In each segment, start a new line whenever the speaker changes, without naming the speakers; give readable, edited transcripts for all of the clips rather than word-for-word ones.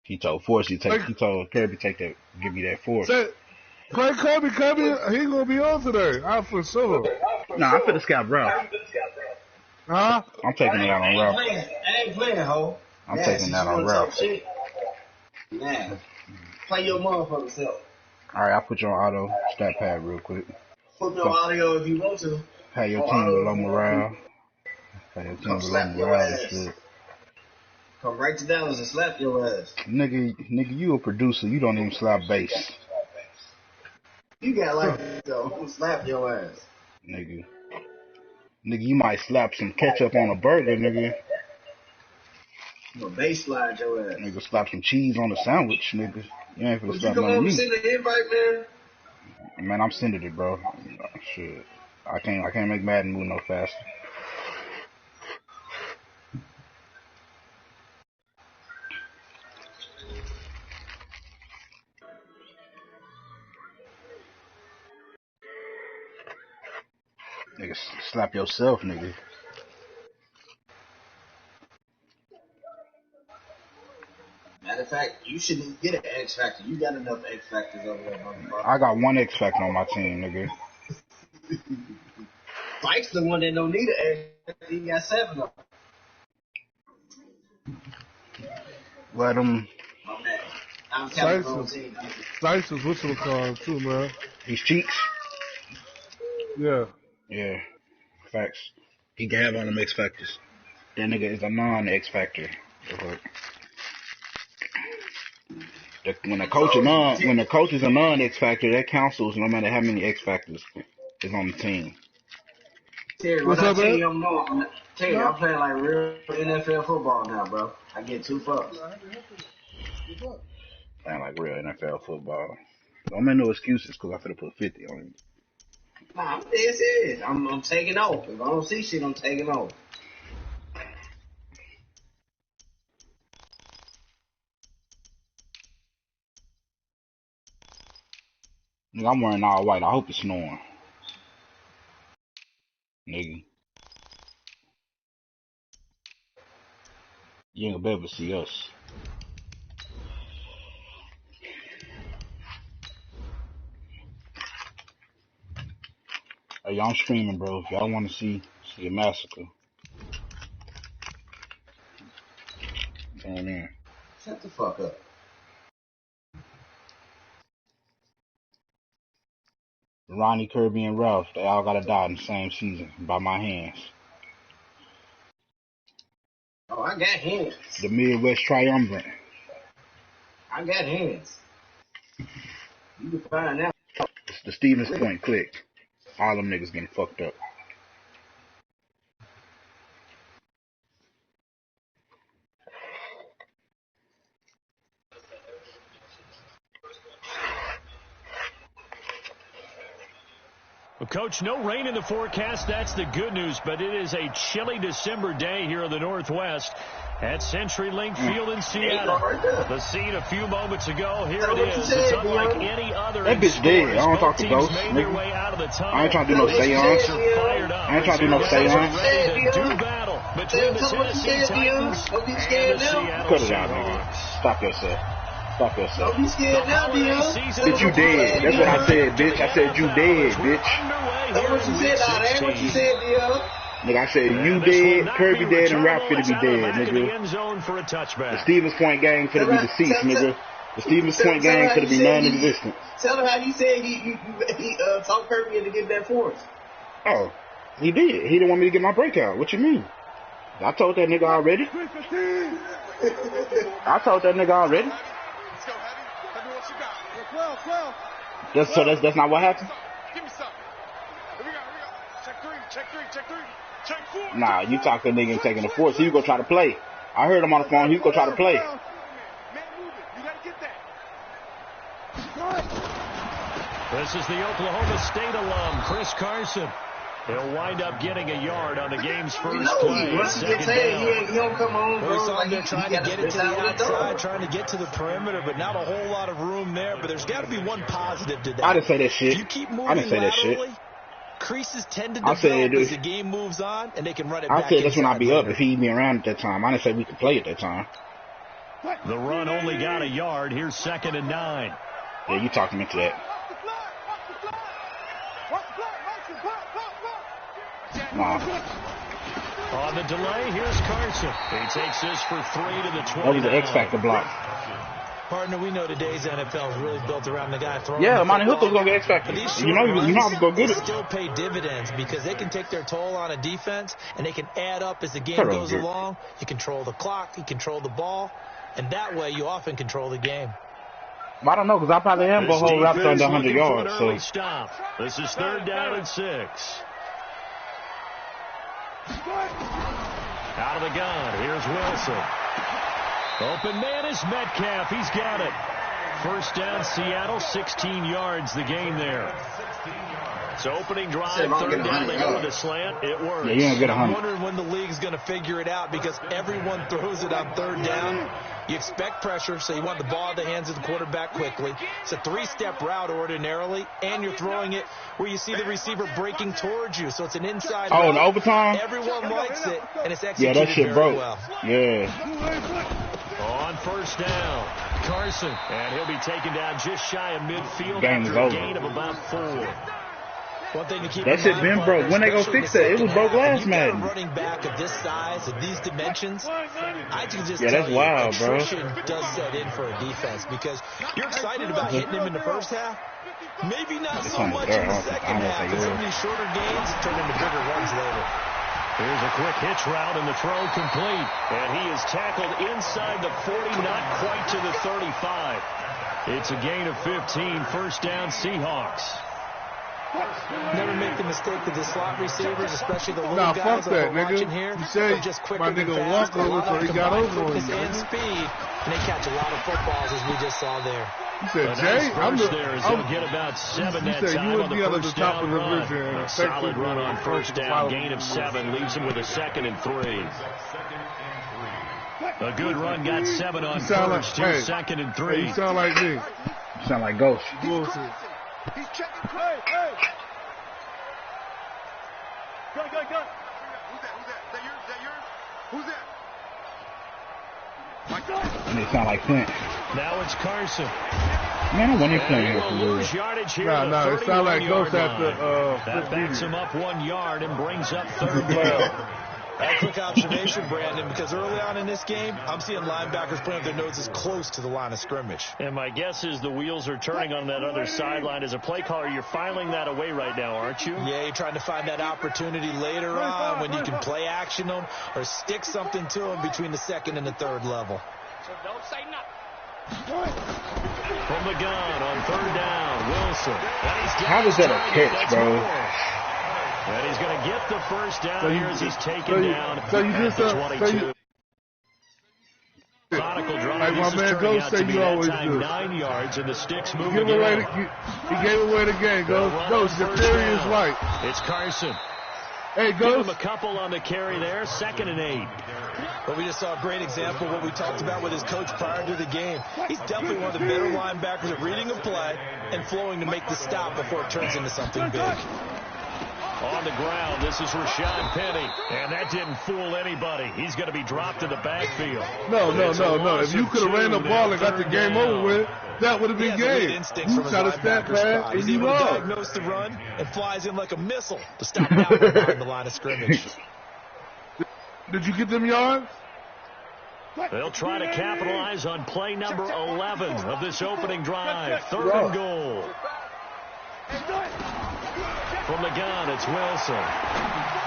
He told Kirby take that, give me that force.
Play Kirby, he gonna be on today. I for sure.
Nah, I'm finna scout Ralph.
Huh?
I'm taking it out on Ralph.
I ain't playing, ho.
I'm taking that on Ralph.
Nah. Play your motherfucking self.
Alright, I'll put you on auto stat pad real quick.
Put me on audio if you want to.
Have your team with low morale. Have your team with low morale and shit.
Come right to Dallas and slap your ass.
Nigga, you a producer. You don't even slap bass.
You got like though. I'm gonna slap your ass.
Nigga, you might slap some ketchup on a burger, nigga.
I'm gonna bass slide your ass.
Nigga, slap some cheese on a sandwich, nigga. You ain't finna slap
none of me.
You come over and
send the invite, man?
Man, I'm sending it, bro. Shit. I can't make Madden move no faster. Nigga, slap yourself, nigga.
Matter of fact, you shouldn't get an X Factor. You got enough X Factors over there, motherfucker.
I got one X Factor on my team, nigga.
Mike's the one that don't need an X Factor. He got 7 of them.
Let him.
I'm counting
Slice is what's the call too, man.
He's cheeks.
Yeah.
Yeah. Facts. He can have on them X Factors. That nigga is a non-X Factor. When the coach is a non-X Factor, that counts no matter how many X Factors is on the team.
Terry,
what's up, man?
Terry, I'm playing like real NFL football now, bro. I get 2 fucks.
Playing like real NFL football. Don't make no excuses because I finna put 50 on him.
Nah, I'm dead serious. I'm taking off. If I don't see shit, I'm taking off.
Nigga, I'm wearing all white. I hope it's snowing. Nigga. You ain't gonna be able to see us. Hey, y'all, I'm streaming, bro. If y'all want to see a massacre. Come on in.
Shut the fuck up.
Ronnie, Kirby, and Ralph, they all gotta die in the same season by my hands.
Oh, I got hands.
The Midwest Triumvirate.
I got hands. You can find out.
It's the Stevens Point click. All them niggas getting fucked up.
Well, Coach, no rain in the forecast. That's the good news, but it is a chilly December day here in the Northwest at CenturyLink Field in Seattle. The scene a few moments ago. Here it is. It's unlike any other.
That bitch dead. I don't talk to ghosts, nigga. I ain't trying to do no seance. I ain't trying to do no seance.
Do battle between the Tennessee Titans and the Seattle
Cut it out, nigga. Stop yourself. Stop yourself.
Don't be scared now, Deon.
Bitch, you dead. That's what I said, bitch. I said you dead, bitch.
That's what you said, that ain't what you said, Deon.
Nigga, I said you dead, Kirby dead, and Ralph finna be dead, nigga. The Stevens Point gang finna be deceased, nigga. The Stevens Point gang finna be non-existent.
Tell him how you said he talked Kirby into getting that force.
Oh, he did. He didn't want me to get my breakout. What you mean? I told that nigga already. I told that nigga already. That's not what happened?
Give me something. Here we go. Check three. Check 4.
Nah, you talk to that nigga and taking the force. He was gonna try to play. I heard him on the phone. He was gonna try to play.
Man, move it. You gotta get that.
This is the Oklahoma State alum, Chris Carson. He'll wind up getting a yard on the game's first play.
Once he gets he don't come on, bro.
Like they're trying to get it to the outside, trying to get to the perimeter, but not a whole lot of room there. But there's got to be one positive to that.
I didn't say that shit.
If you keep moving
I didn't say that
laterally,
shit.
creases tend to develop as the game moves on, and they can run it back.
I said that's when I be up if he be around at that time. I didn't say we could play at that time.
The run only got a yard. Here's 2nd and 9.
Yeah, you talked him into that. Nah.
On the delay, here's Carson. He takes this for 3 to the 20.
That was the X-Factor block.
Partner, we know today's NFL is really built around the guy throwing.
Yeah, Monty Hooker's going to get X-Factor. You know how to go get it.
Still pay dividends because they can take their toll on a defense, and they can add up as the game goes along. You control the clock, you control the ball, and that way you often control the game.
Well, I don't know, because I probably am going to hold Raptors under 100 yards. So.
Stop. This is 3rd down and 6. Out of the gun, here's Wilson. Open man is Metcalf. He's got it. 1st down, Seattle, 16 yards the gain there. So opening drive, 3rd down, they go with a slant. It works.
Yeah, you're gonna get 100.
I'm wondering when the league's going to figure it out because everyone throws it on 3rd down. You expect pressure, so you want the ball in the hands of the quarterback quickly. It's a 3-step route ordinarily, and you're throwing it where you see the receiver breaking towards you. So it's an inside route.
Oh, in overtime?
Everyone likes it, and it's executed
that shit
very
broke.
well.
Yeah.
On 1st down, Carson, and he'll be taken down just shy of midfield
Game's
after a
over.
gain of about 4.
One thing to keep
that shit been broke. When they gonna fix that? It was broke last Madden.
Running back of this size, of these dimensions, I can just
yeah, that's wild, bro.
Attrition does set in for a defense because you're excited about hitting him in the first half. Maybe not so much in the second half. Some of these shorter gains turn into bigger runs later.
Here's a quick hitch route, and the throw complete. And he is tackled inside the 40, not quite to the 35. It's a gain of 15, 1st down, Seahawks.
Never make the mistake of the slot receivers, especially the little
nah,
guys
fuck
that
that,
we're watching
nigga.
here.
You say
just quicker
my
than
nigga
fast,
walk over, so he got over on you.
And speed, and they catch a lot of footballs as we just saw there.
You said, Jay,
he'll get about 7 that
said,
time
you
on the
be
first down
of the
run.
division.
A solid run on 1st down, gain of 7, leaves him with a 2nd and 3. A good run, got 7 on 1st, here's 2nd and 3.
Hey, you sound like me.
You sound like Ghost.
Bullshit.
He's checking. Hey. Go. Who's that? Is that yours? Who's that? My God.
And it sound like Clint.
Now it's Carson.
Man, I want him playing here for real.
Lose yardage here.
No, it sound like Ghost at the
that backs him up 1 yard and brings up 3rd down.
A quick observation, Brandon, because early on in this game, I'm seeing linebackers putting their noses close to the line of scrimmage.
And my guess is the wheels are turning on that other sideline. As a play caller, you're filing that away right now, aren't you?
Yeah, you're trying to find that opportunity later on when you can play action them or stick something to them between the 2nd and the 3rd level.
So don't say nothing.
From the gun on 3rd down, Wilson.
How was that a catch, bro?
And he's going to get the 1st down here as he's taken down at the 22. Methodical drive.
Like my man Ghost say you always do.
9 yards, and the sticks moving.
He gave away the game. Ghost, your theory is right.
It's Carson.
Hey,
Give
Ghost.
him a couple on the carry there. 2nd and 8.
But we just saw a great example of what we talked about with his coach prior to the game. He's definitely one of the better linebackers at reading a play and flowing to make the stop before it turns into something big.
On the ground, this is Rashad Penny. And that didn't fool anybody. He's going to be dropped in the backfield.
No. If you could have ran the ball and got the game over with, that would have been game. You try to step back and you
lost. He's able to diagnose the run and flies in like a missile to stop down behind the line of scrimmage.
Did you get them yards?
They'll try to capitalize on play number 11 of this opening drive. 3rd and goal. From the gun, it's Wilson.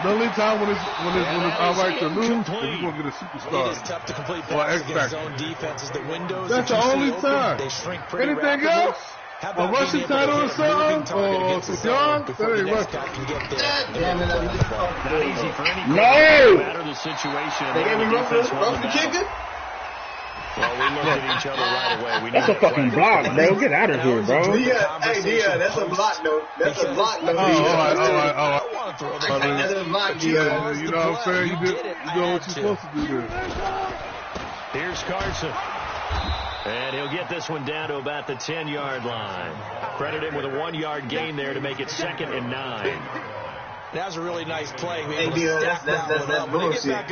The only time when it's all right to lose, is you're going to get a superstar.
It is tough to complete passes against zone defenses. The windows
that's the only time.
They shrink pretty
Anything
rapidly.
else? A rushing title or something? Or some yards? That ain't rushing.
Not easy for any
No!
matter the situation.
They gave me rough the kicker?
Well, we looked at each other right away.
That's a fucking block, bro. Get out of here, bro.
Deon, that's a block, though. That's a block, though.
All right.
That's a block, Deon.
You know what I'm saying? You know what you're supposed to do there.
Here's Carson. And he'll get this one down to about the 10-yard line. Credit him with a 1-yard gain there to make it 2nd and 9.
That was a really nice play.
Hey, Deon, that's bullshit.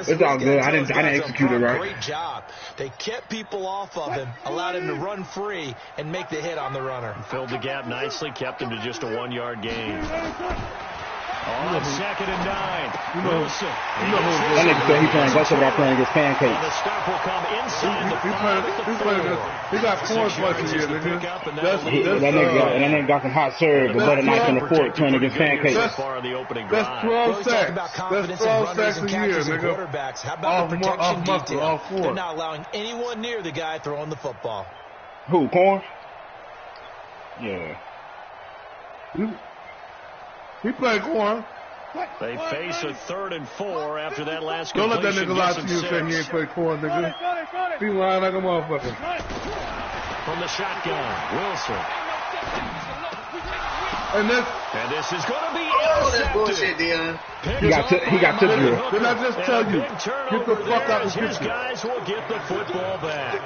It's all good. I didn't execute it right.
Great job. They kept people off of him, allowed him to run free, and make the hit on the runner.
Filled the gap nicely, kept him to just a 1-yard gain. On 2nd and 9. Wilson.
That nigga said he playing go over there playing against pancakes.
The stop will come inside the 5.
He got corn slices here, nigga.
That nigga got some hot serve with butter knife and a fork playing against pancakes.
That's 12 sacks. That's 12 sacks a year, nigga.
How about the protection detail?
All 4.
They're not allowing anyone near the guy throwing the football.
Who, Corn? Yeah.
He played corn.
They face a 3rd and 4 after that last
Don't
completion.
let that nigga lie to you and say he ain't played corn, nigga. He lying like a motherfucker.
From the shotgun, Wilson.
And
this is going to be
that bullshit, Deon.
He got took you.
Didn't I just tell you? Get the fuck out of the
His
kitchen.
guys will get the football back.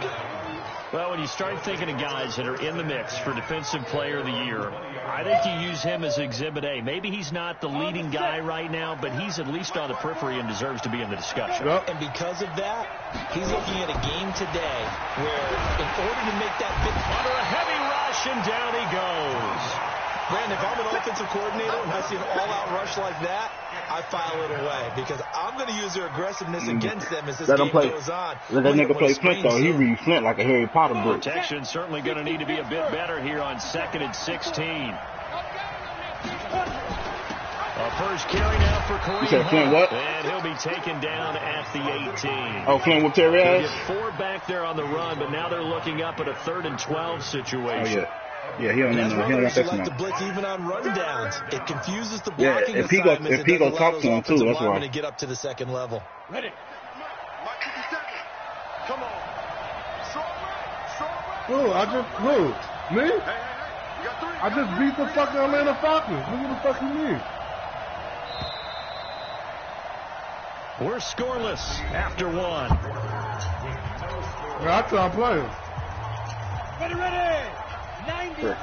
Well, when you start thinking of guys that are in the mix for Defensive Player of the Year, I think you use him as Exhibit A. Maybe he's not the leading guy right now, but he's at least on the periphery and deserves to be in the discussion.
Yep.
And because of that, he's looking at a game today where, in order to make that big...
Under a heavy rush, and down he goes.
Brandon, if I'm an offensive coordinator and I see an all-out rush like that, I file it away because I'm going to use their aggressiveness against them as this game goes on.
Let that nigga play Flint, though. He read Flint like a Harry Potter book.
Protection certainly going to need to be a bit better here on 2nd and 16. A first carry now for Kareem.
You said Flint what?
And he'll be taken down at the 18.
Oh, Flint with Terry
They
ass?
get 4 back there on the run, but now they're looking up at a 3rd and 12 situation.
Oh, yeah. Yeah, he don't want that
like to
smoke.
blitz even on run downs. It confuses the
Yeah,
blocking
if he go talk to him too, that's why.
To get up to the 2nd level.
Ready. Come on.
Me?
Hey, you got 3.
I just beat the fucking Atlanta Falcons. What the fuck you mean?
We're scoreless after 1.
Yeah, that's how I'm playing.
Ready. 94.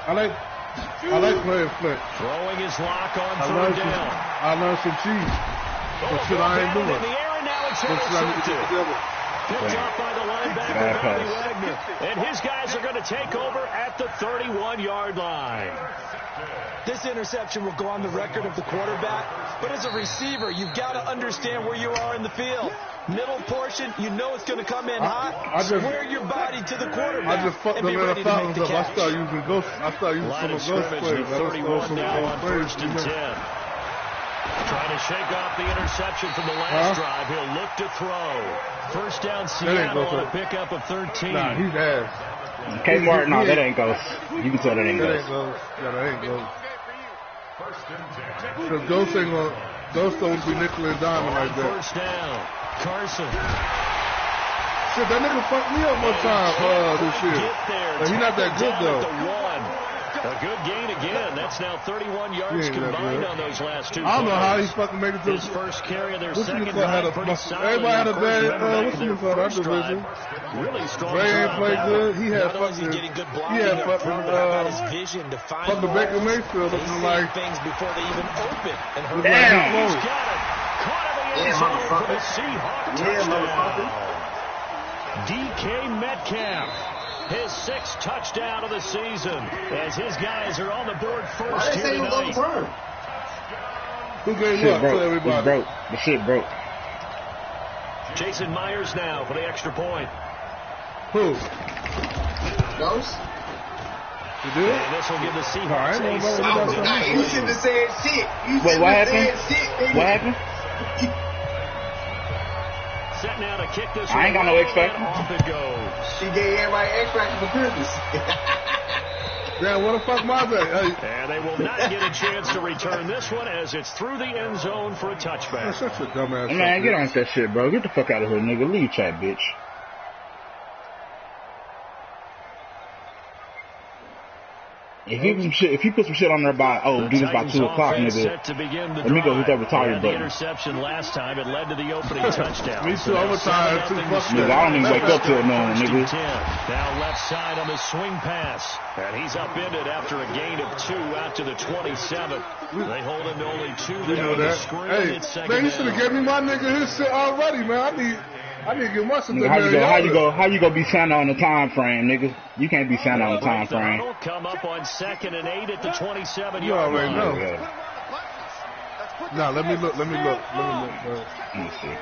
I like playing Flint.
Throwing his lock on 3rd down.
I learned some cheese. Some shit I ain't doing.
In the air, and now it's
Some shit I need to get together.
picked up by the linebacker, Bobby Wagner. And his guys are going to take over at the 31-yard line.
This interception will go on the record of the quarterback, but as a receiver, you've got to understand where you are in the field. Middle portion, you know it's going to come in hot. Square your body to the quarterback.
I just fucked the Atlanta Falcons up. I started using ghosts. I started using some of ghost plays.
The 31 now on 1st and 10. Trying to shake off the interception from the last drive. He'll look to throw. First down, Seattle on a pickup of 13.
Nah, he's ass.
Kmart, no, that ain't ghost. You can tell that ain't ghost.
Yeah, that ain't ghost. Because Ghost ain't gonna, Ghost don't be nickel and diamond like that.
First down, Carson.
Shit, that nigga fucked me up one time this year. But he not that good though.
A good gain again. That's now 31 yards combined on those last two.
I don't know how he fucking made it to
his first carry of their second
drive. Everybody had a bad, what's the called that division?
Really strong.
Ray ain't played good. He had fucking, fucking Baker Mayfield looking like
things before they even open.
Damn.
He's got it. Caught him in the end zone for the Seahawks touchdown. DK Metcalf. His 6th touchdown of the season as his guys are on the board first here tonight.
Who gave up to everybody?
He broke. The shit broke.
Jason Myers now for the extra point.
Who?
Ghost?
You did?
And this will give the Seahawks
You shouldn't have said shit.
Wait, what happened? What happened?
Set now to kick this.
I ain't got no X factor.
Off it goes.
She gave everybody X factor for Christmas.
Yeah, what the fuck my day?
And they will not get a chance to return this one as it's through the end zone for a touchback.
That's such a dumbass.
Man, get on that shit, bro. Get the fuck out of here, nigga. Leave chat, bitch. If you put some shit on there about, do this by 2 o'clock, nigga, let me go hit that retire button.
Interception last time, it led to the opening touchdown.
Me too, I'm retired too.
Nigga, I don't even wake up till noon, nigga.
Now left side on the swing pass. And he's upended after a gain of 2 out to the 27. They hold him to only 2 there.
You know that. Hey, man, you should have gave me my nigga his shit already, man. I need to get my shit.
How you gonna be Santa on the time frame, nigga? You can't be Santa on the time frame.
Come up on 2nd and 8 at the 27
You
yard
already know. Now let me look.
Let me see.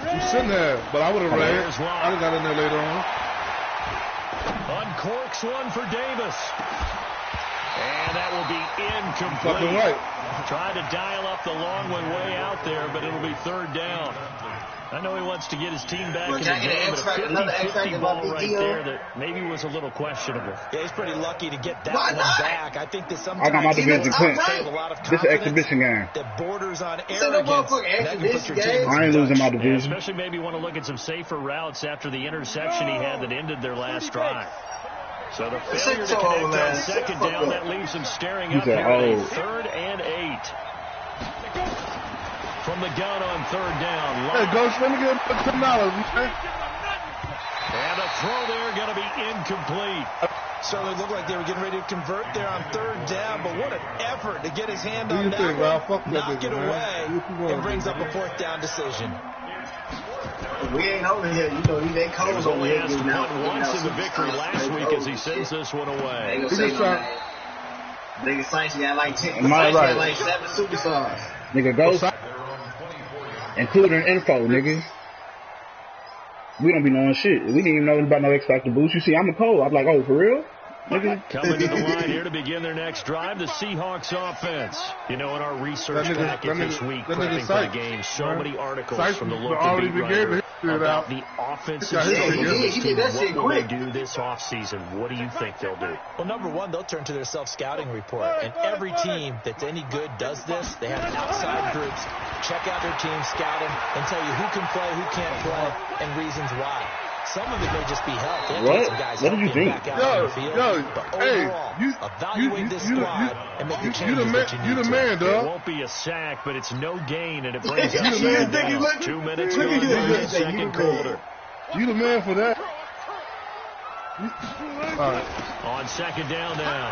You shouldn't have, but I would have ran. I would have got in there later on.
Uncorks one for Davis. And that will be incomplete.
Fucking right.
Trying to dial up the long one way out there, but it'll be 3rd down. I know he wants to get his team back in the game, but a 50-50 ball right there that maybe was a little questionable.
Yeah, he's pretty lucky to get that one back. I think that sometimes
I got my division clinched. This is an exhibition game.
That borders on arrogance.
I ain't losing my division.
Yeah, especially maybe want to look at some safer routes after the interception he had that ended their last drive. So the failure to connect on 2nd down, that leaves him staring up here at 3rd and 8. From the gun on 3rd down.
Hey, Ghost, let me get $10, okay?
And a throw there going to be incomplete.
Certainly looked like they were getting ready to convert there on 3rd down, but what an effort to get his hand on that
one.
Knock it away, and brings up a 4th down decision.
We ain't over here, you know, they cold over here.
He once in the victory last week as he sends this one away.
Nigga Saints got like 10.
Right?
Got like 7 superstars.
Nigga, Ghost, including info, nigga. We don't be knowing shit. We didn't even know about no X Factor boost. You see, I'm a cold. I'm like, oh, for real?
Coming to the line here to begin their next drive, the Seahawks offense. You know, in our research packet this week, prepping for the game, so many articles from the local beat writer about the offensive team. What will they do this offseason? What do you think they'll do?
Well, number one, they'll turn to their self-scouting report. And every team that's any good does this. They have outside groups, check out their team, scout them, and tell you who can play, who can't play, and reasons why. Some of it may just be health.
What? What do you think?
Evaluate this squad and make the changes that you need.
You the man, dog.
It won't be a sack, but it's no gain, and it brings up 2nd down. 2 minutes to the 2nd quarter.
You the man for that. All right.
On 2nd down now.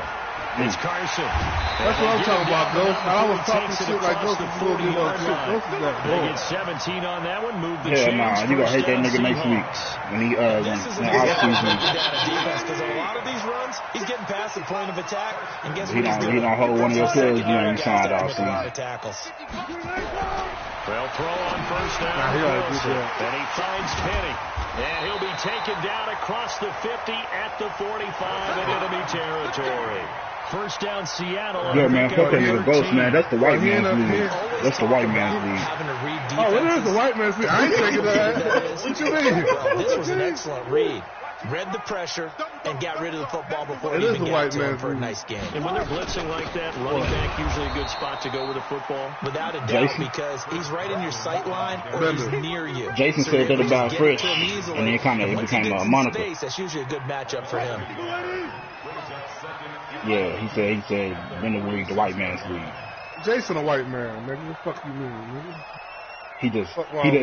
It's Carson.
That's what I'm talking about, Ghost. I was talking shit like Ghost is going to do all shit. Ghost is that
They get 17 on that one. Move the
chains. Nah, you got to hate that nigga next week. When he,
this is a defense because a lot of these runs, he's getting past the point of attack. And guess what he's doing?
He don't hold one of your players, you know, you signed off.
A lot of tackles.
Well, throw on 1st down. And he finds Penny. And he'll be taken down across the 50 at the 45 in enemy territory. 1st down, Seattle.
Yeah, man, fuck that nigga Ghost, man. That's the white man's league. That's the white man's league.
Oh, it is the white man's league. I ain't taking that. What you mean?
This was an excellent read. Read the pressure and got rid of the football before it even got to him for a nice game.
And when they're blitzing like that, running back usually a good spot to go with the football.
Without a doubt, because he's right in your sight line or he's near you.
Jason said that about Fritz, and then it became a moniker.
That's usually a good matchup for him.
Yeah, he said, in the league, the white man's league.
Jason a white man, nigga. What the fuck you mean, nigga?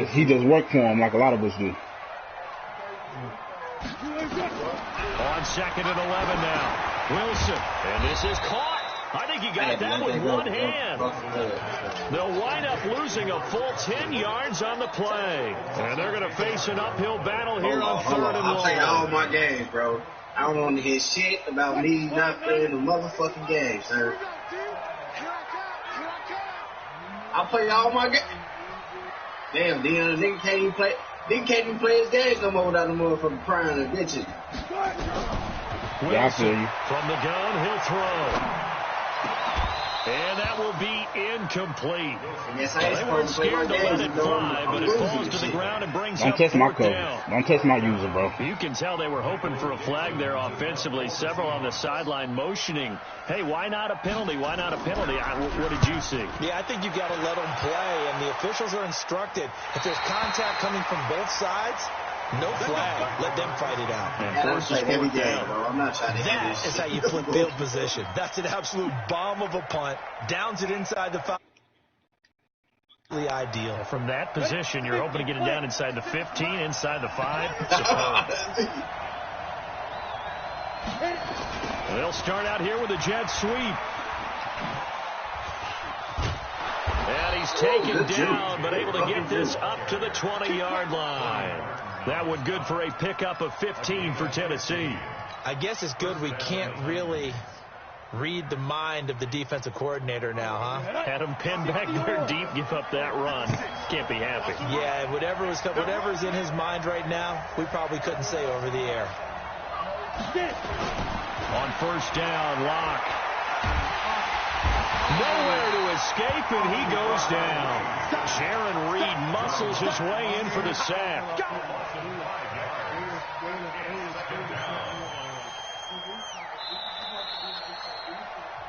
He just worked for him like a lot of us do.
On 2nd and 11 now. Wilson. And this is caught. I think he got that with one hand. They'll wind up losing a full 10 yards on the play. And they're going to face an uphill battle here on 3rd and long.
I'll tell you all my games, bro. I don't want to hear shit about me not playing the motherfucking game, sir. I'll play all my games. Damn, Deon, nigga can't even play. Nigga can't even play his games no more without the motherfucking crying and bitching.
Yeah, I feel you.
From the gun, he'll throw. And that will be incomplete.
Yes,
they weren't scared to let it fly, but it falls to the ground and brings up 4th down.
Don't test my user, bro.
You can tell they were hoping for a flag there offensively. Several on the sideline motioning, hey, why not a penalty? Why not a penalty? What did you see?
Yeah, I think you've got to let them play, and the officials are instructed if there's contact coming from both sides, No flag. Let them fight it out.
And first is every day, bro. I'm not trying to
That is how you flip field position. That's an absolute bomb of a punt. Downs it inside the 5. Ideal.
From that position, you're hoping to get it down inside the 15, inside the 5. Superb. They'll start out here with a jet sweep. And he's taken down, but able to get this up to the 20-yard line. That one good for a pickup of 15 for Tennessee.
I guess it's good we can't really read the mind of the defensive coordinator now, huh?
Had him pinned back there deep, give up that run. Can't be happy.
Yeah, whatever's in his mind right now, we probably couldn't say over the air.
On first down, Locke. Nowhere to escape, and he goes down. Jaron Reed muscles his way in for the sack.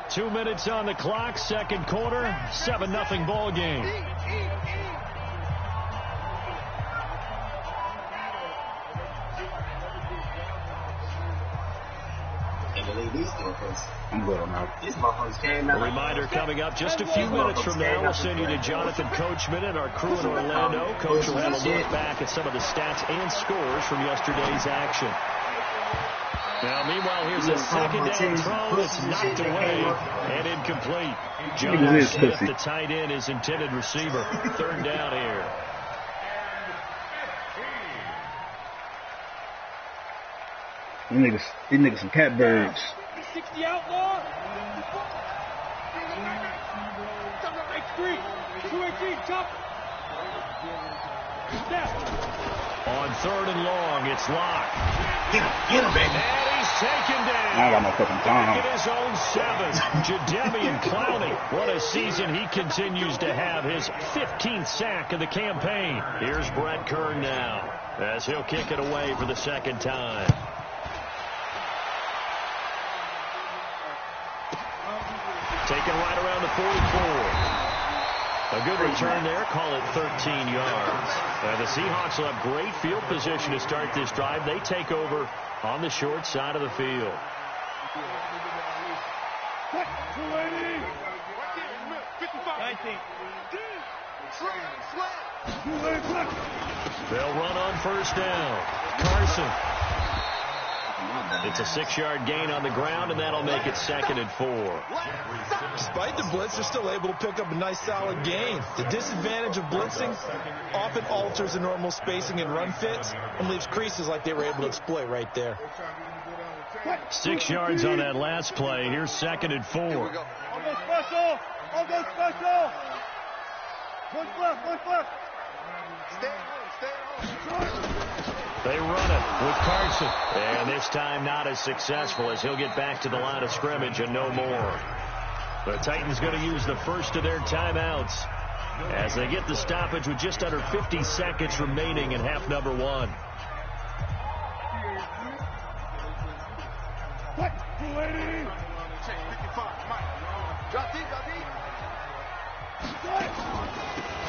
2 minutes on the clock, second quarter, 7-0 ball game.
I'm good on that.
A reminder coming up just a few minutes from now. We'll send you to Jonathan Coachman and our crew in Orlando. Coach will have a look back at some of the stats and scores from yesterday's action. Now, meanwhile, here's a second down throw that's knocked away and incomplete. John Smith, the tight end, is intended receiver. Third down here.
These niggas some catbirds.
60 outlaw. X3. 218. Top.
On third and long, it's Locke.
Get him, baby.
And he's taken down.
I got no fucking time.
Back at his own 7. Jadeveon Clowney. What a season he continues to have. His 15th sack of the campaign. Here's Brett Kern now as he'll kick it away for the second time. Taken right around the 44. A good return there. Call it 13 yards. The Seahawks will have great field position to start this drive. They take over on the short side of the field. They'll run on first down. Carson. It's a 6-yard gain on the ground, and that'll make it 2nd and 4.
Despite the blitz, they're still able to pick up a nice, solid gain. The disadvantage of blitzing often alters the normal spacing and run fits and leaves creases like they were able to exploit right there.
6 yards on that last play. Here's 2nd and 4.
I'll go special. I'll go special. One left. Stay home.
They run it with Carson. And this time not as successful as he'll get back to the line of scrimmage and no more. The Titans going to use the first of their timeouts as they get the stoppage with just under 50 seconds remaining in half number 1.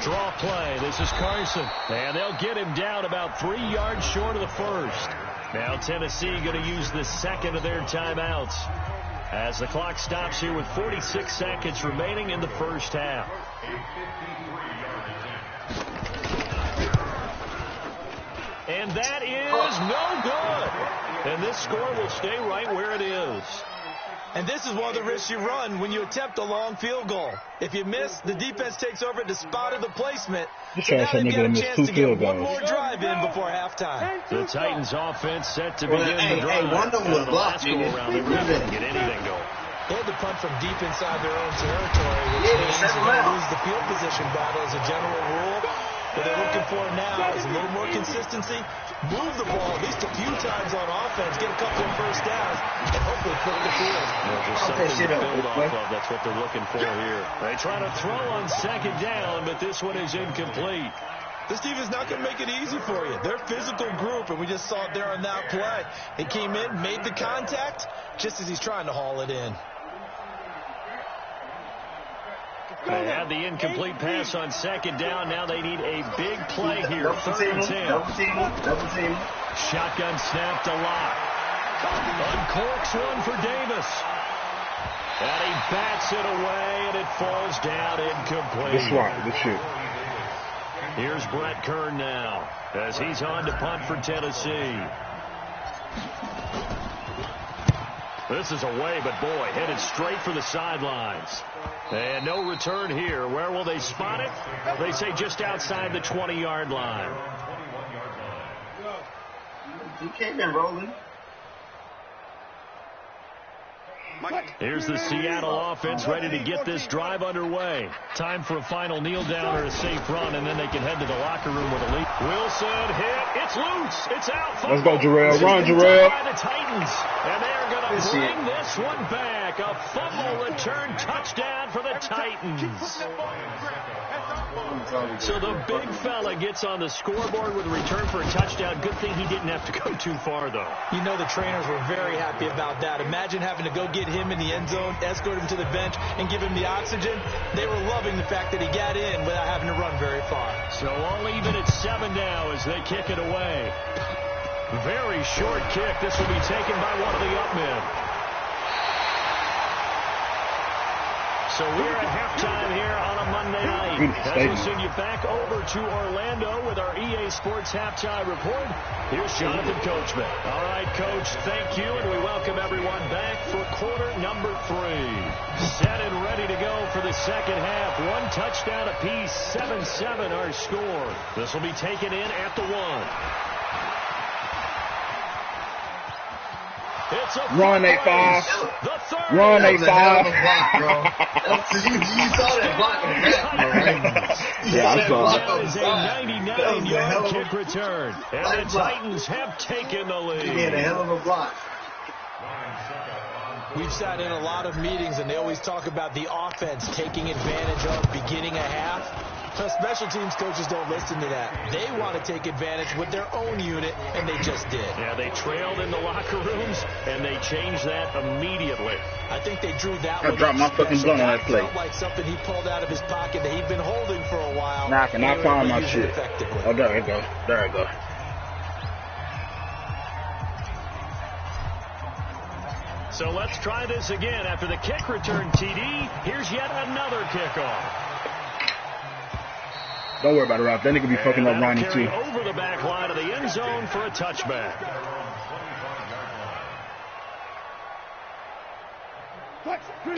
Draw play. This is Carson. And they'll get him down about 3 yards short of the first. Now Tennessee going to use the second of their timeouts as the clock stops here with 46 seconds remaining in the first half. And that is no good. And this score will stay right where it is.
And this is one of the risks you run when you attempt a long field goal. If you miss, the defense takes over at the spot of the placement. So now they've got a chance to get one more drive in before halftime.
The Titans offense set to begin the drive. The last go around, they really didn't get anything going.
They had to punt from deep inside their own territory, which means they're going to lose the field position battle as a general rule. What they're looking for now is a little more consistency, move the ball at least a few times on offense, get a couple of first downs, and hopefully flip the field.
Just something to build off of. That's what they're looking for here. They try to throw on second down, but this one is incomplete.
This team is not going to make it easy for you. They're a physical group, and we just saw it there on that play. He came in, made the contact, just as he's trying to haul it in.
They had the incomplete pass on second down. Now they need a big play here. Third and 10.
Double team.
Shotgun snap to Locke. Uncorks one for Davis. And he bats it away, and it falls down incomplete.
Good swat. Good shoot.
Here's Brett Kern now as he's on to punt for Tennessee. This is away, but boy, headed straight for the sidelines. And no return here. Where will they spot it? They say just outside the 20-yard line.
He came in rolling.
Here's the Seattle offense ready to get this drive underway. Time for a final kneel down or a safe run, and then they can head to the locker room with a lead. Wilson hit. It's loose. It's out.
Let's go, Jarrell. Run, Jarrell.
By the Titans, and they're going to bring this one back. A fumble return touchdown for the Titans. So the big fella gets on the scoreboard with a return for a touchdown. Good thing he didn't have to go too far, though.
You know the trainers were very happy about that. Imagine having to go get him in the end zone, escort him to the bench, and give him the oxygen. They were loving the fact that he got in without having to run very far.
So all even at 7 now as they kick it away. Very short kick. This will be taken by one of the up men. So we're at halftime here on a Monday night. As we send you back over to Orlando with our EA Sports Halftime Report. Here's Jonathan Coachman. All right, Coach, thank you, and we welcome everyone back for quarter number 3. Set and ready to go for the second half. One touchdown apiece, 7-7 our score. This will be taken in at the 1. It's a
run, A5. Run, A5.
You saw that block on that.
Yeah, I saw it.
That is a 99-yard kick return. And the Titans have taken the lead.
He had a hell of a block.
We've sat in a lot of meetings, and they always talk about the offense taking advantage of beginning a half. Now, special teams coaches don't listen to that. They want to take advantage with their own unit, and they just did.
Yeah, they trailed in the locker rooms, and they changed that immediately.
I think they drew that
I
one.
dropped my fucking gun on that play.
Felt like something he pulled out of his pocket that he'd been holding for a while.
Now I cannot find my shit.
Effectively.
Oh, there it go. There it go.
So let's try this again. After the kick return, TD, here's yet another kickoff.
Don't worry about it, Ralph. That nigga be fucking up Ronnie, too.
Over the back line of the end zone for a touchback.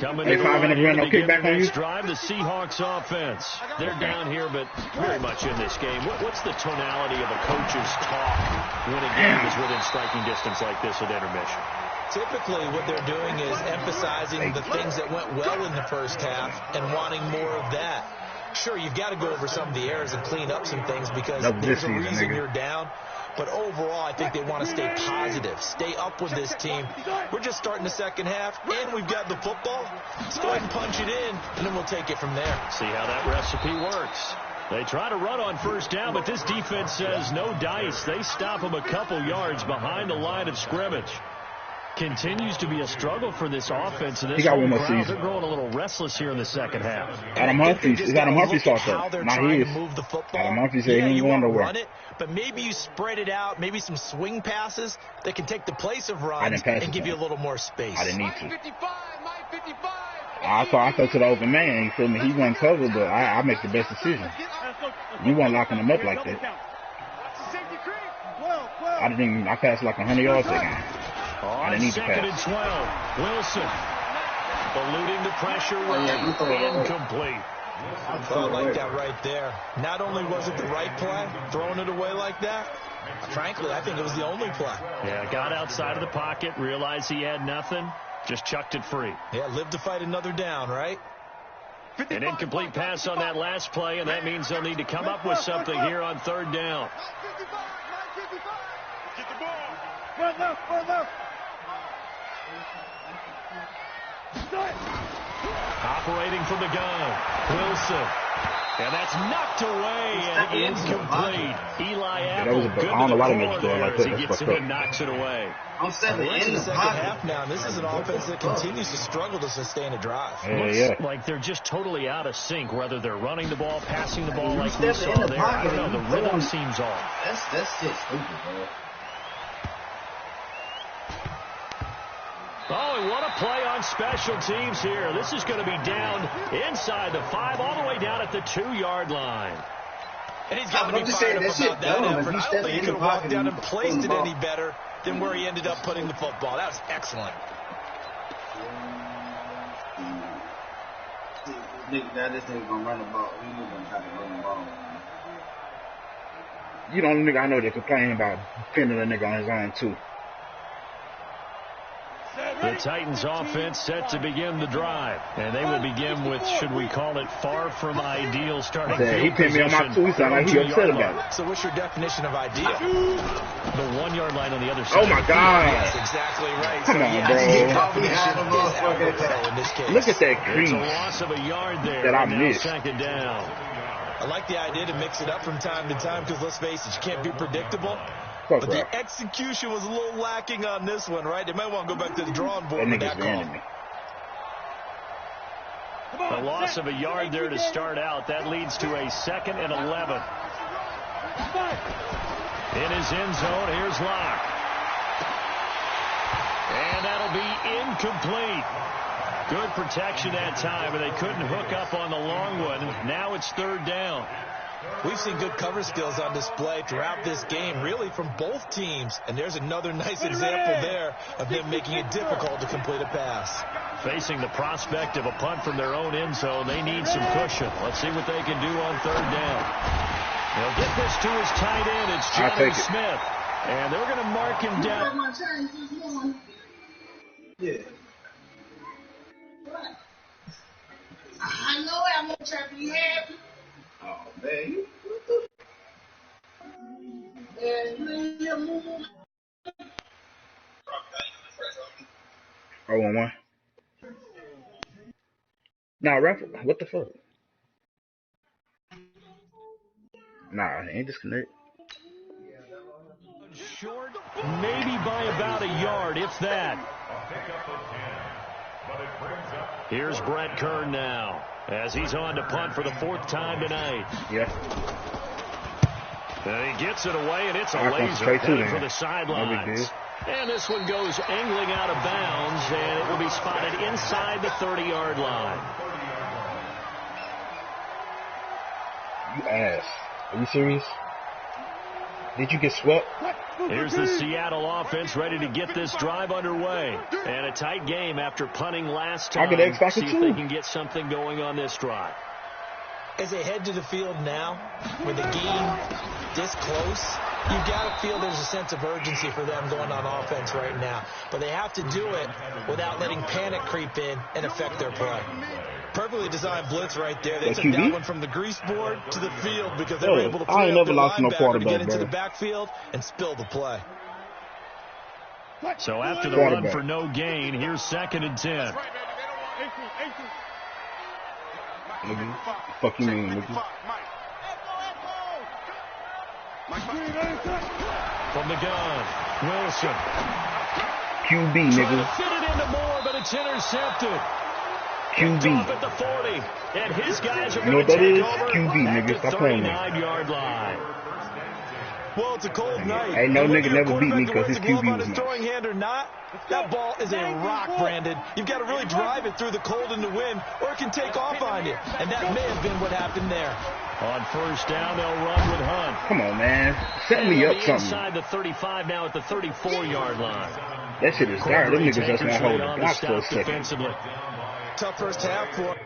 Coming in
no kickback on you.
Drive the Seahawks offense. They're down here, but very much in this game. What's the tonality of a coach's talk when a game is within striking distance like this at intermission?
Typically, what they're doing is emphasizing the things that went well in the first half and wanting more of that. Sure, you've got to go over some of the errors and clean up some things because there's a reason you're down. But overall, I think they want to stay positive, stay up with this team. We're just starting the second half, and we've got the football. Let's go ahead and punch it in, and then we'll take it from there.
See how that recipe works. They try to run on first down, but this defense says no dice. They stop them a couple yards behind the line of scrimmage. Continues to be a struggle for this offense. And this
he got one more season.
They're growing a little restless here in the second half.
Adam Humphries. Is Adam Humphries also? Not his. Adam Humphries said he ain't going nowhere.
Run it, but maybe you spread it out, maybe some swing passes that can take the place of runs and give you a little more space.
I didn't need to. I thought to the open man. You feel me? He wasn't covered, but I make the best decision. You weren't locking him up like that. I passed like 100 yards that game.
On second and 12, Wilson eluding the pressure, incomplete.
I like that right there. Not only was it the right play, throwing it away like that, frankly, I think it was the only play.
Yeah, got outside of the pocket, realized he had nothing, just chucked it free.
Yeah, live to fight another down, right?
An incomplete pass on that last play, and that means they'll need to come up with something here on third down.
Get the ball.
Run left.
Operating from the gun, Wilson. And that's knocked away, and incomplete. Eli Apple, good
I don't know why they make it
there
like
as
that.
he gets him and knocks it away.
I'm 7 in the
second half now, and this is an offense that continues to struggle to sustain a drive.
Looks like they're just totally out of sync, whether they're running the ball, passing the ball like we saw there. I don't know, the rhythm seems off.
That's shit stupid, bro.
Oh, and what a play on special teams here. This is going to be down inside the 5, all the way down at the 2-yard line.
And he's got to be fired up about that effort. I don't think he could have walked down and placed it any better than where he ended up putting the football. That was excellent.
This nigga gonna run the ball. He's gonna try to run the ball.
You don't nigga I know that complain about defending a nigga on his own too.
The Titans offense set to begin the drive, and they will begin with, should we call it, far from ideal starting field
he pinned me on my two. He sounded like he upset about it.
So what's your definition of ideal?
The 1-yard line on the other side.
Oh my God!
That's exactly right.
Come on, bro. Look at that crease.
It's a loss of a yard there.
That I missed.
Second down.
I like the idea to mix it up from time to time because let's face it, you can't be predictable. But the execution was a little lacking on this one, right? They might want to go back to the drawing board with that call.
A loss of a yard there to start out. That leads to a 2nd and 11. In his end zone, here's Locke. And that'll be incomplete. Good protection that time, but they couldn't hook up on the long one. Now it's 3rd down.
We've seen good cover skills on display throughout this game, really from both teams. And there's another nice example there of them making it difficult to complete a pass.
Facing the prospect of a punt from their own end zone, they need some cushion. Let's see what they can do on 3rd down. They'll get this to his tight end. It's Johnny Smith. And they're going to mark him down.
Yeah. I know I'm going to try to be happy. Oh, man.
Oh, 1-1. Nah, Raffle, what the fuck? Nah, ain't disconnect.
Short, maybe by about a yard, if that. Here's Brett Kern now, as he's on to punt for the 4th time tonight.
Yeah.
And he gets it away, and it's a laser headed for the sidelines. And this one goes angling out of bounds, and it will be spotted inside the 30-yard line.
You ass. Are you serious? Did you get swept?
Here's the Seattle offense ready to get this drive underway. And a tight game after punting last time. See if they can get something going on this drive.
As they head to the field now, with the game this close, you've got to feel there's a sense of urgency for them going on offense right now. But they have to do it without letting panic creep in and affect their play. Perfectly designed blitz right there. They took that one from the grease board to the field because they were able to play up their linebacker to get into the backfield and spill the play.
So after the run for no gain, here's 2nd and 10.
Fuck you mean, nigga?
From the gun, Wilson.
QB, nigga.
Fit it into Moore, but it's intercepted.
QB.
At the 40, and his guys are
you know what that is?
QB,
nigga. Stop playing me.
39-yard line.
Well, it's a cold night.
Ain't no nigga never beat me because his QB
on
was
his throwing hand or not. That ball is a rock, Brandon. You've got to really drive it through the cold and the wind, or it can take off on you. And that may have been what happened there.
On 1st down, they'll run with Hunt.
Come on, man. Set me up something.
Inside the 35 now at the 34-yard line.
That shit is dark. Them niggas just want to hold the block for a second.
Tough first half for.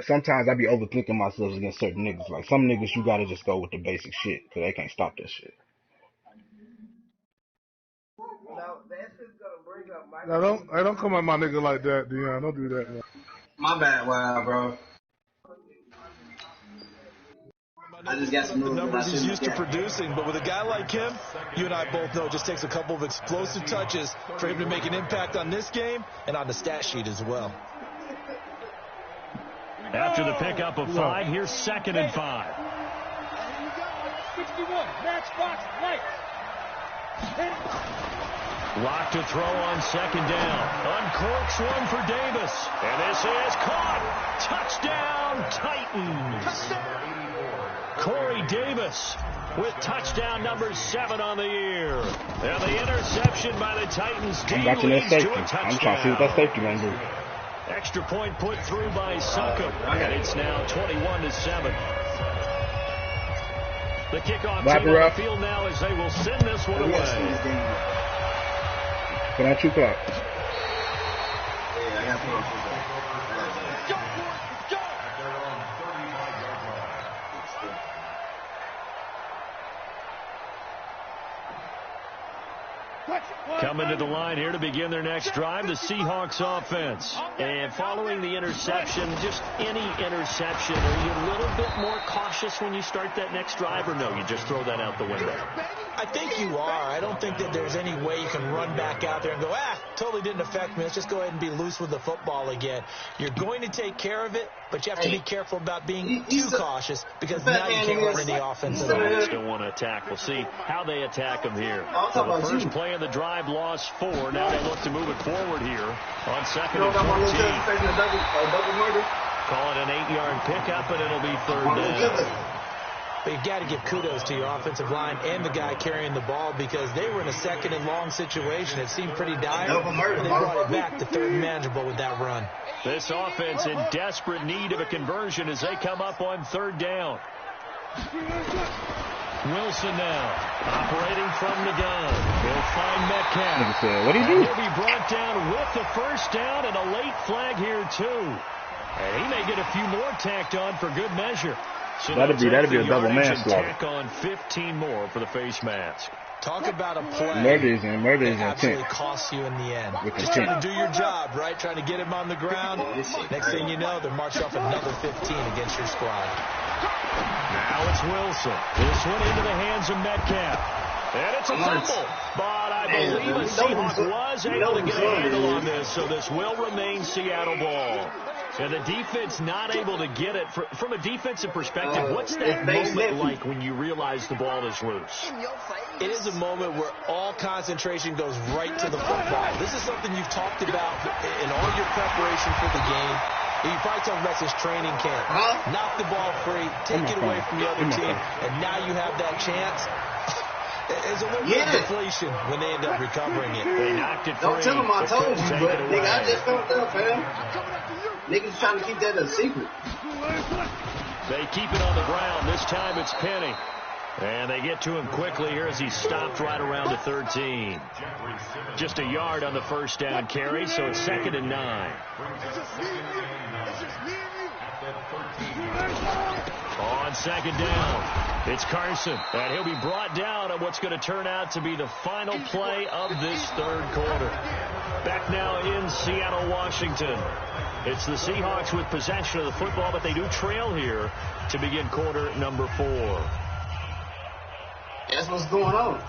Sometimes I be overthinking myself against certain niggas. Like some niggas, you gotta just go with the basic shit because they can't stop that shit.
Now don't come at my nigga like that, Deon. Don't do that, man.
My bad, wow, bro. I just got some
the numbers he's used to producing, but with a guy like him, you and I both know it just takes a couple of explosive touches for him to make an impact on this game and on the stat sheet as well.
After the pickup of 5, here's 2nd and 5.
61, match box, right.
Lock to throw on 2nd down. Uncorks one for Davis. And this is caught. Touchdown, Titans. Corey Davis with touchdown number 7 on the year. And the interception by the Titans.
I'm watching that safety. I'm trying to see what that safety going to do.
Extra point put through by Succop. And it's now 21-7. The kickoff team on the field now as they will send this one away.
Put on 2 clock.
Yeah, I got to put on 2 clock.
Coming to the line here to begin their next drive, the Seahawks offense. And following the interception, just any interception, are you a little bit more cautious when you start that next drive, or no, you just throw that out the window?
I think you are. I don't think that there's any way you can run back out there and go, totally didn't affect me. Let's just go ahead and be loose with the football again. You're going to take care of it, but you have to be careful about being too cautious because now you can't run in the offense at all.
Still want to attack. We'll see how they attack them here. So the first play of the drive lost 4. Now they look to move it forward here on 2nd and 14. Call it an 8-yard pickup, and it'll be 3rd down.
But you've got to give kudos to your offensive line and the guy carrying the ball because they were in a 2nd and long situation. It seemed pretty dire, and they brought it back to 3rd and manageable with that run.
This offense in desperate need of a conversion as they come up on 3rd down. Wilson now operating from the gun. He'll find Metcalf.
What do you do?
He'll be brought down with the 1st down and a late flag here too. And he may get a few more tacked on for good measure. So
that'd be a double manslaughter.
Tack on 15 more for the face mask.
Talk about a play
murder is
that absolutely costs you in the end. Just trying to do your job, right? Trying to get him on the ground. Next thing you know, they're marching off another 15 against your squad.
Now it's Wilson. This one into the hands of Metcalf. And it's a fumble. But I believe a Seahawk was able to get a handle on this, so this will remain Seattle ball. And the defense not able to get it. From a defensive perspective, what's that moment like when you realize the ball is loose?
It is a moment where all concentration goes right to the football. This is something you've talked about in all your preparation for the game. You probably talked about this training camp. Knock the ball free, take it away from the other team, and now you have that chance. There's a little bit of deflation when they end up recovering it.
They knocked it free.
Don't tell them I told you, but nigga, I just found out, fam. Niggas trying to keep that a secret.
They keep it on the ground. This time it's Penny. And they get to him quickly here as he stopped right around the 13. Just a yard on the 1st down carry, so it's 2nd and 9. On 2nd down, it's Carson, and he'll be brought down on what's going to turn out to be the final play of this 3rd quarter. Back now in Seattle, Washington. It's the Seahawks with possession of the football, but they do trail here to begin quarter number 4.
That's what's going on.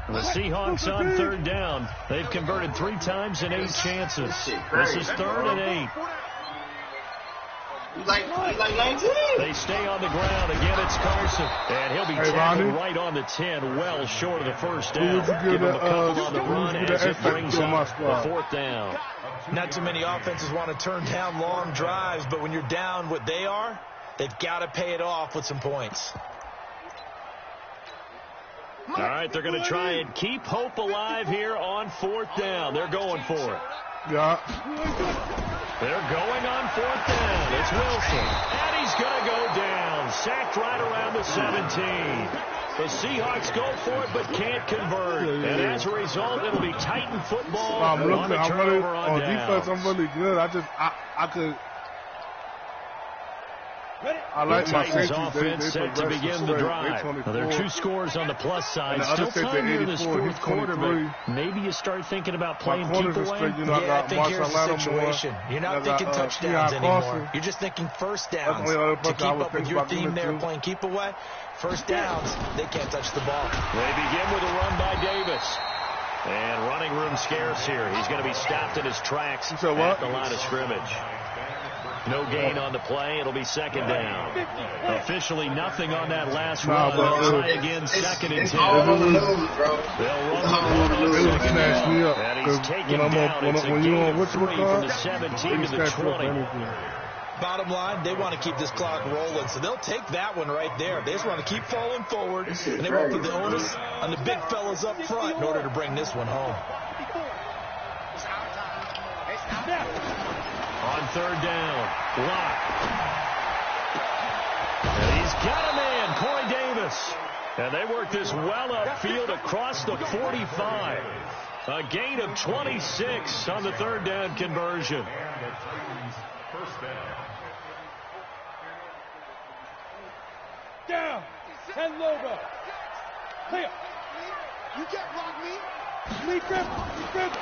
The Seahawks on 3rd down. They've converted 3 times in 8 chances. This is 3rd and 8.
He's like 19.
They stay on the ground. Again, it's Carson. And he'll be tackled right on the 10, well short of the 1st down. Give him a couple on the run as it brings up the 4th down.
Not too many offenses want to turn down long drives, but when you're down what they are, they've got to pay it off with some points.
All right, they're going to try and keep hope alive here on 4th down. They're going for it.
Yeah.
They're going on 4th down. It's Wilson. And he's going to go down. Sacked right around the 17. The Seahawks go for it but can't convert. And as a result, it'll be Titan football on the turnover on
defense, I'm really good. I could.
Ready?
I like
the
my
Titans
safeties.
offense set to begin the drive. Well, there are 2 scores on the plus side. Still time here in this 4th quarter, but maybe you start thinking about playing keep away.
I think here's the situation. You're not thinking touchdowns anymore. You're just thinking first downs. To keep up with your theme there, playing keep away, first downs, they can't touch the ball.
They begin with a run by Davis. And running room scarce here. He's going to be stopped in his tracks at the line of scrimmage. No gain on the play. It'll be 2nd down. Officially nothing on that last run. They'll try again, 2nd and 10. They'll run the ball. And he's taken down. It's a gain of 3 from the 17 to the 20.
Bottom line, they want to keep this clock rolling, so they'll take that one right there. They just want to keep falling forward, and they want to put the onus on the big fellas up front in order to bring this one home.
On 3rd down, Locke. And he's got a man, Corey Davis. And they work this well upfield across the 45. A gain of 26 on the 3rd down conversion.
Down. 10 logo. Clear. You can't block me. Lead grip.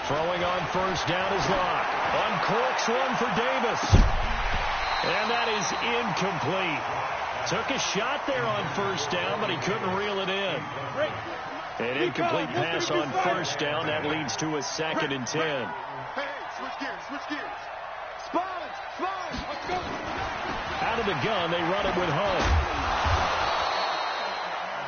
Throwing on 1st down is Locke. Uncorks one for Davis. And that is incomplete. Took a shot there on 1st down, but he couldn't reel it in. An incomplete pass on 1st down. That leads to a 2nd and 10.
Hey, switch gears. Spine. Let's go.
Out of the gun, they run it with Hunt.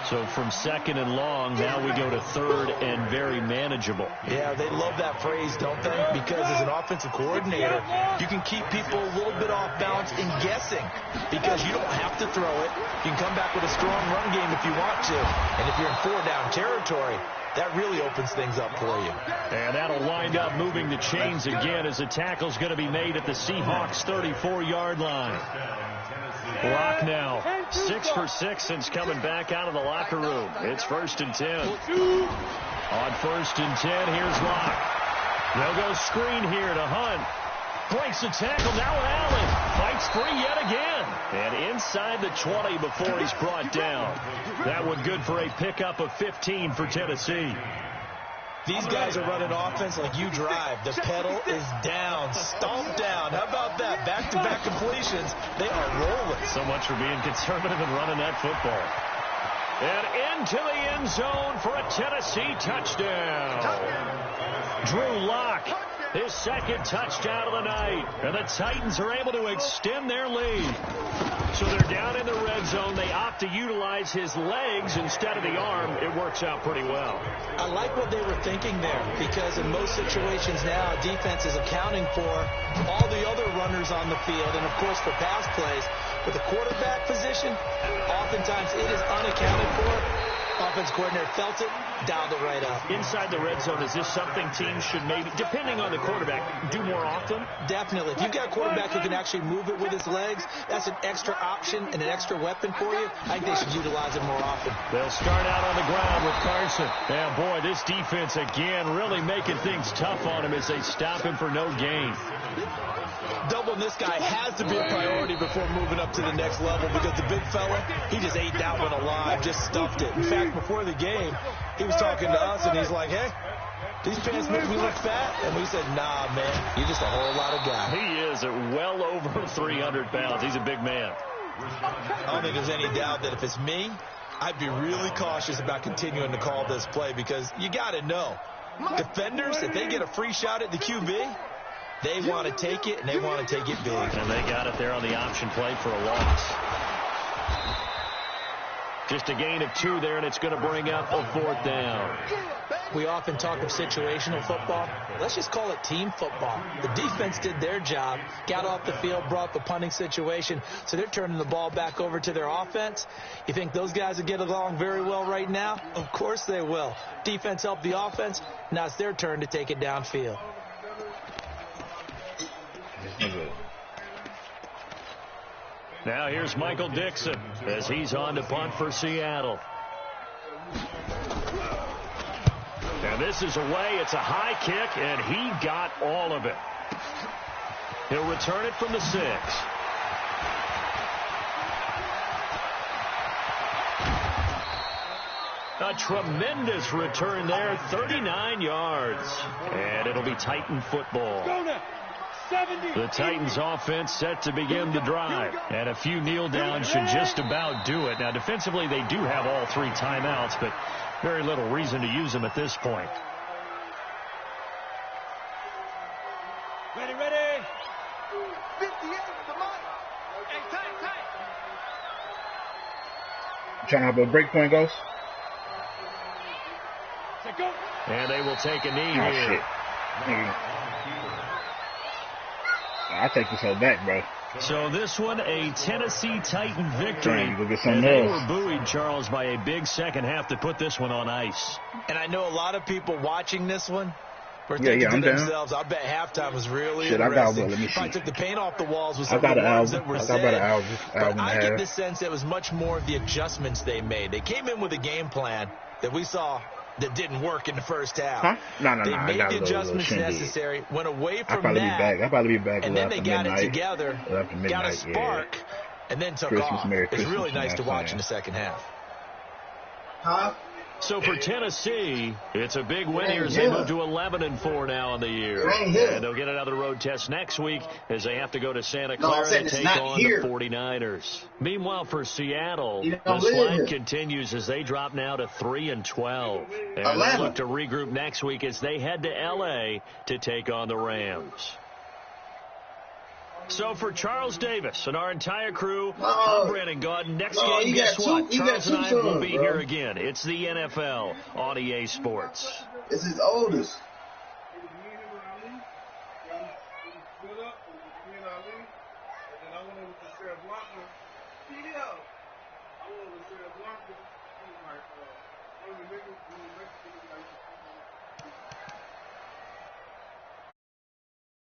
So from 2nd and long, now we go to 3rd and very manageable.
Yeah, they love that phrase, don't they? Because as an offensive coordinator, you can keep people a little bit off balance and guessing because you don't have to throw it. You can come back with a strong run game if you want to. And if you're in 4-down territory, that really opens things up for you.
And that'll wind up moving the chains again as the tackle's going to be made at the Seahawks' 34-yard line. Locke now 6 for 6 since coming back out of the locker room. It's 1st and 10. On 1st and 10, here's Locke. They'll go screen here to Hunt. Breaks the tackle now with Allen. Fights free yet again. And inside the 20 before he's brought down. That one good for a pickup of 15 for Tennessee.
These guys are running offense like you drive. The pedal is down, stomped down. How about that? Back-to-back completions. They are rolling.
So much for being conservative and running that football. And into the end zone for a Tennessee touchdown. Drew Locke, his 2nd touchdown of the night. And the Titans are able to extend their lead. So they're down in the red zone. They opt to utilize his legs instead of the arm. It works out pretty well.
I like what they were thinking there because in most situations now, defense is accounting for all the other runners on the field and, of course, for pass plays. But the quarterback position, oftentimes it is unaccounted for. Offense coordinator felt it, dialed it right up.
Inside the red zone, is this something teams should maybe, depending on the quarterback, do more often?
Definitely. If you've got a quarterback who can actually move it with his legs, that's an extra option and an extra weapon for you. I think they should utilize it more often.
They'll start out on the ground with Carson. Yeah, boy, this defense again really making things tough on him as they stop him for no gain.
Doubling this guy has to be a priority before moving up to the next level because the big fella, he just ate that one alive, just stuffed it. In fact, before the game, he was talking to us, and he's like, hey, these pants make me look fat. And we said, nah, man, you're just a whole lot of guy.
He is at well over 300 pounds. He's a big man.
I don't think there's any doubt that if it's me, I'd be really cautious about continuing to call this play because you got to know, defenders, if they get a free shot at the QB, they want to take it, and they want to take it big.
And they got it there on the option play for a loss. Just a gain of 2 there, and it's going to bring up a 4th down.
We often talk of situational football. Let's just call it team football. The defense did their job, got off the field, brought the punting situation, so they're turning the ball back over to their offense. You think those guys will get along very well right now? Of course they will. Defense helped the offense. Now it's their turn to take it downfield.
Now here's Michael Dixon as he's on to punt for Seattle. And this is away. It's a high kick, and he got all of it. He'll return it from the 6. A tremendous return there, 39 yards. And it'll be Titan football. The Titans offense set to begin the drive. And a few kneel downs should just about do it. Now, defensively, they do have all 3 timeouts, but very little reason to use them at this point.
Ready. 58 to Mike. Hey, tight.
Trying to have a break point, Ghost.
And they will take a knee
Oh,
here.
shit. I'll take this whole back, bro.
So this one, a Tennessee Titan victory.
Damn, you go get
And
something
they
else.
were buoyed, Charles, by a big second half to put this one on ice.
And I know a lot of people watching this one were
Yeah,
thinking
I'm
to
down.
themselves, I bet halftime was really
Shit, I got
interesting.
one. Let me
If I
see.
took the paint off the walls with
I
some
got
of the
an
words
album.
that were
I got about an
said.
album
But
and a
I get
half.
the sense that it was much more of the adjustments they made. They came in with a game plan that we saw that didn't work in the first half.
Huh? No.
They
I
made
got
the
a little
adjustments
shindig.
necessary, went away
I'll
from
probably be
that,
back. I'll probably be back
and then they
after
got
midnight.
it together,
After midnight,
got a spark, and then took
Christmas,
off.
Merry
It's
Christmas,
really nice to
you know what I'm
watch in the second half.
Huh?
So for Tennessee, it's a big win here as they move to 11-4 now in the year. And they'll get another road test next week as they have to go to Santa Clara to take on the 49ers. Meanwhile, for Seattle, the slide continues as they drop now to 3-12. And they'll look to regroup next week as they head to L.A. to take on the Rams. So for Charles Davis and our entire crew, I'm Brandon Gaudin. Next game, guess what? Charles and I will be here again. It's the NFL on EA Sports.
It's his oldest.